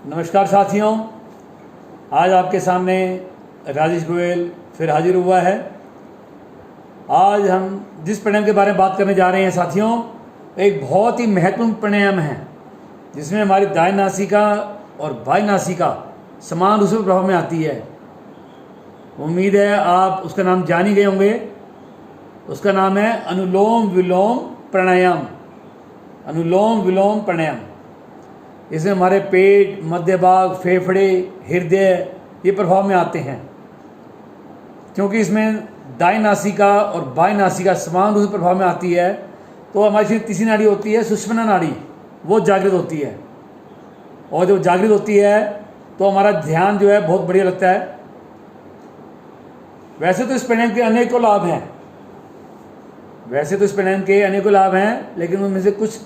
नमस्कार साथियों, आज आपके सामने राजेश गोयल फिर हाजिर हुआ है। आज हम जिस प्राणायाम के बारे में बात करने जा रहे हैं साथियों, एक बहुत ही महत्वपूर्ण प्राणायाम है जिसमें हमारी दाएं नासिका और बाएं नासिका समान रूप से प्रभाव में आती है। उम्मीद है आप उसका नाम जान ही गए होंगे। उसका नाम है अनुलोम विलोम प्राणायाम। अनुलोम विलोम प्राणायाम। इसमें हमारे पेट, मध्य भाग, फेफड़े, हृदय ये प्रभाव में आते हैं, क्योंकि इसमें दाएं नासिका और बाएं नासिका समान रूप से प्रभाव में आती है। तो हमारी तीसरी नाड़ी होती है सुषुम्ना नाड़ी, वो जागृत होती है, और जब जागृत होती है तो हमारा ध्यान जो है बहुत बढ़िया लगता है। वैसे तो इस प्राणायाम के अनेकों लाभ हैं, लेकिन उनमें से कुछ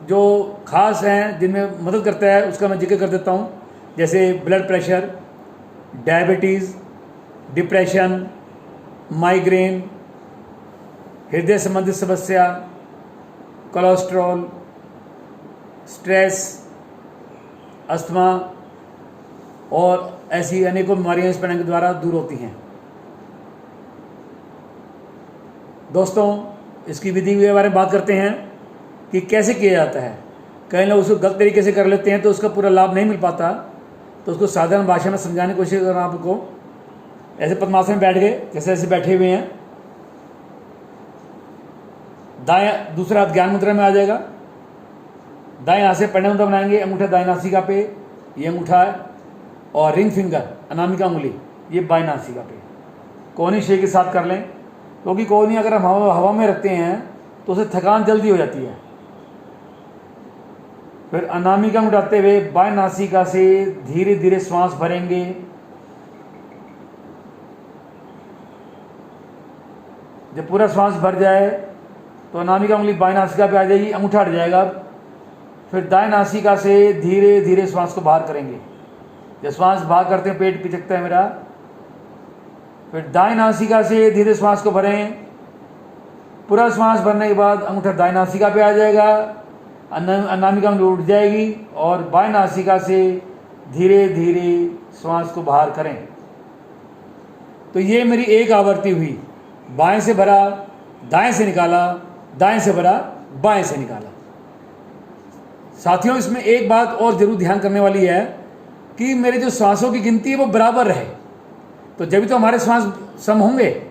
जो खास हैं जिनमें मदद करता है उसका मैं जिक्र कर देता हूँ। जैसे blood pressure, diabetes, depression, migraine, हृदय संबंधित समस्या, कोलेस्ट्रॉल, स्ट्रेस, अस्थमा और ऐसी अनेकों बीमारियां इस प्राणायाम के द्वारा दूर होती हैं। दोस्तों, इसकी विधि के बारे में बात करते हैं कि कैसे किया जाता है। कई लोग उसको गलत तरीके से कर लेते हैं तो उसका पूरा लाभ नहीं मिल पाता, तो उसको साधारण भाषा में समझाने की कोशिश कर रहा हूँ आपको। ऐसे पद्मासन में बैठ गए, जैसे ऐसे बैठे हुए हैं। दायां दूसरा हाथ ज्ञान मुद्रा में आ जाएगा। दाएं हाथ से प्राणायाम मुद्रा बनाएंगे। अंगूठा दाएं नासिका पे, ये अंगूठा है, और रिंग फिंगर अनामिका उंगली ये बाएं नासिका पे। कोहनी शेक के साथ कर लें, क्योंकि कोहनी अगर हम हवा में रखते हैं तो उसे थकान जल्दी हो जाती है। फिर अनामिका उठाते हुए बाएं नासिका से धीरे धीरे श्वास भरेंगे। जब पूरा श्वास भर जाए तो अनामिका उंगली बाएं नासिका पे आ जाएगी, अंगूठा हट जाएगा। फिर दाएं नासिका से धीरे धीरे श्वास को बाहर करेंगे। जब श्वास बाहर करते हैं पेट पिचकता है मेरा। फिर दाएं नासिका से धीरे श्वास को भरें। पूरा श्वास भरने के बाद अंगूठा दाएं नासिका पे आ जाएगा, अनामिका उंगली उठ जाएगी, और बाएं नासिका से धीरे धीरे श्वास को बाहर करें। तो ये मेरी एक आवृत्ति हुई। बाएं से भरा, दाएं से निकाला, दाएं से भरा, बाएं से निकाला। साथियों, इसमें एक बात और जरूर ध्यान करने वाली है कि मेरे जो श्वासों की गिनती है वो बराबर रहे, तो जब तो हमारे श्वास सम होंगे।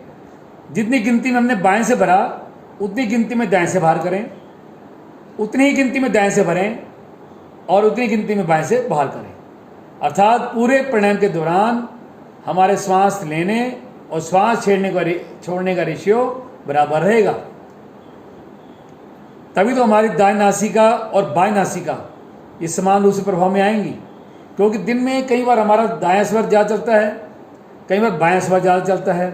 जितनी गिनती में हमने बाएं से भरा उतनी गिनती में दाएं से बाहर करें, उतनी ही गिनती में दाएं से भरें, और उतनी गिनती में बाएं से बाहर करें। अर्थात पूरे प्राणायाम के दौरान हमारे श्वास लेने और श्वास छोड़ने का रेशियो बराबर रहेगा। तभी तो हमारी दाएं नासिका और बाएं नासिका ये समान रूप से प्रभाव में आएंगी। क्योंकि दिन में कई बार हमारा दायां स्वर ज़्यादा चलता है, कई बार बायां स्वर ज़्यादा चलता है,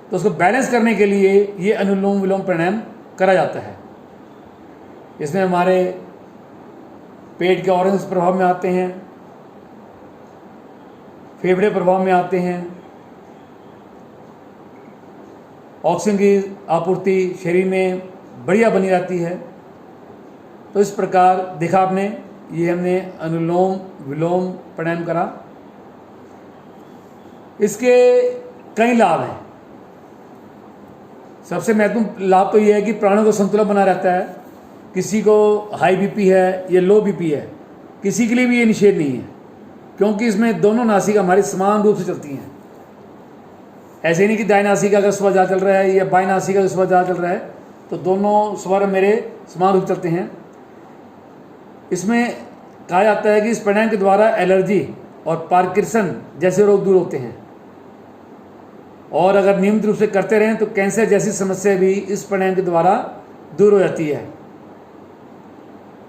तो उसको बैलेंस करने के लिए ये अनुलोम विलोम प्राणायाम करा जाता है। इसमें हमारे पेट के ऑर्गन्स प्रभाव में आते हैं, फेफड़े प्रभाव में आते हैं, ऑक्सीजन की आपूर्ति शरीर में बढ़िया बनी रहती है। तो इस प्रकार देखा आपने, ये हमने अनुलोम विलोम प्राणायाम करा। इसके कई लाभ हैं। सबसे महत्वपूर्ण लाभ तो यह है कि प्राणों का संतुलन बना रहता है। किसी को हाई बीपी है या लो बीपी है, किसी के लिए भी ये निषेध नहीं है, क्योंकि इसमें दोनों नासिका हमारी समान रूप से चलती हैं। ऐसे नहीं कि दाएं नासिका का स्वर ज़्यादा चल रहा है या बाएं नासिका का स्वर ज़्यादा चल रहा है, तो दोनों स्वर मेरे समान रूप चलते हैं। इसमें कहा जाता है कि इस प्राणायाम के द्वारा एलर्जी और पार्किंसन जैसे रोग दूर होते हैं, और अगर नियमित रूप से करते रहें तो कैंसर जैसी समस्या भी इस प्राणायाम के द्वारा दूर हो जाती है।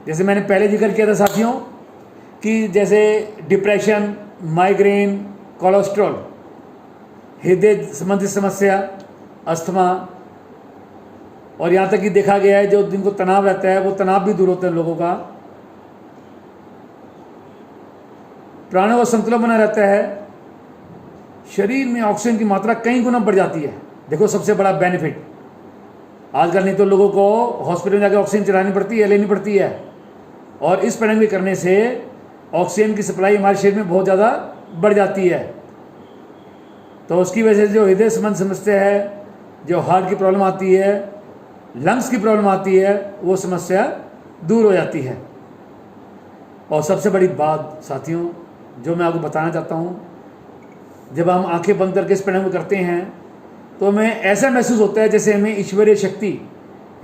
जैसे मैंने पहले जिक्र किया था साथियों कि जैसे डिप्रेशन, माइग्रेन, कोलेस्ट्रॉल, हृदय संबंधित समस्या, अस्थमा, और यहाँ तक कि देखा गया है जो जिनको तनाव रहता है वो तनाव भी दूर होता है लोगों का। प्राणों का संतुलन बना रहता है। शरीर में ऑक्सीजन की मात्रा कई गुना बढ़ जाती है। देखो सबसे बड़ा बेनिफिट, आजकल नहीं तो लोगों को हॉस्पिटल में जाकर ऑक्सीजन चलानी पड़ती है, लेनी पड़ती है, और इस प्राणायाम करने से ऑक्सीजन की सप्लाई हमारे शरीर में बहुत ज़्यादा बढ़ जाती है। तो उसकी वजह से जो हृदय संबंध समस्या है, जो हार्ट की प्रॉब्लम आती है, लंग्स की प्रॉब्लम आती है, वो समस्या दूर हो जाती है। और सबसे बड़ी बात साथियों जो मैं आपको बताना चाहता हूँ, जब हम आंखें बंद करके इस प्राणायाम को करते हैं तो हमें ऐसा महसूस होता है जैसे हमें ईश्वरीय शक्ति,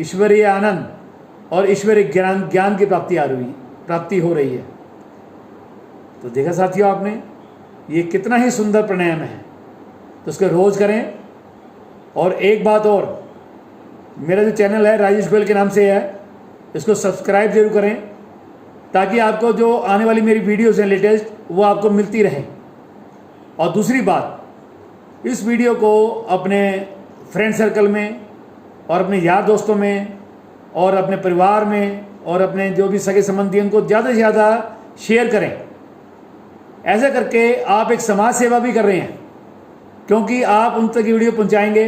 ईश्वरीय आनंद और ईश्वरीय ज्ञान की प्राप्ति हो रही है। तो देखा साथियों आपने, ये कितना ही सुंदर प्राणायाम है। तो उसको रोज़ करें। और एक बात और, मेरा जो चैनल है राजेश गोयल के नाम से है, इसको सब्सक्राइब जरूर करें ताकि आपको जो आने वाली मेरी वीडियोज़ हैं लेटेस्ट, वो आपको मिलती रहे। और दूसरी बात, इस वीडियो को अपने फ्रेंड सर्कल में और अपने यार दोस्तों में और अपने परिवार में और अपने जो भी सगे संबंधी उनको ज़्यादा से ज़्यादा शेयर करें। ऐसा करके आप एक समाज सेवा भी कर रहे हैं, क्योंकि आप उन तक ये वीडियो पहुंचाएंगे।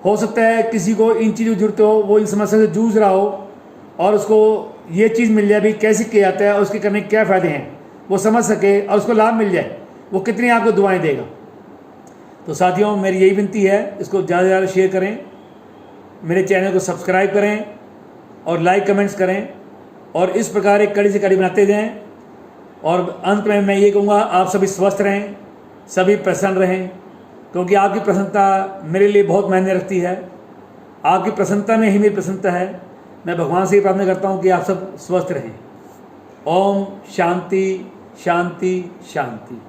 हो सकता है किसी को इन चीज़ों की जरूरत हो, वो इन समस्या से जूझ रहा हो और उसको ये चीज़ मिल जाए भी कैसे किया जाता है और उसके करने के क्या फ़ायदे हैं, वो समझ सके और उसको लाभ मिल जाए, वो कितनी आपको दुआएं देगा। तो साथियों मेरी यही विनती है, इसको ज़्यादा से ज़्यादा शेयर करें, मेरे चैनल को सब्सक्राइब करें और लाइक कमेंट्स करें और इस प्रकार एक कड़ी से कड़ी बनाते जाएं। और अंत में मैं ये कहूँगा, आप सभी स्वस्थ रहें, सभी प्रसन्न रहें, क्योंकि आपकी प्रसन्नता मेरे लिए बहुत मायने रखती है। आपकी प्रसन्नता में ही मेरी प्रसन्नता है। मैं भगवान से ही प्रार्थना करता हूँ कि आप सब स्वस्थ रहें। ओम शांति शांति शांति।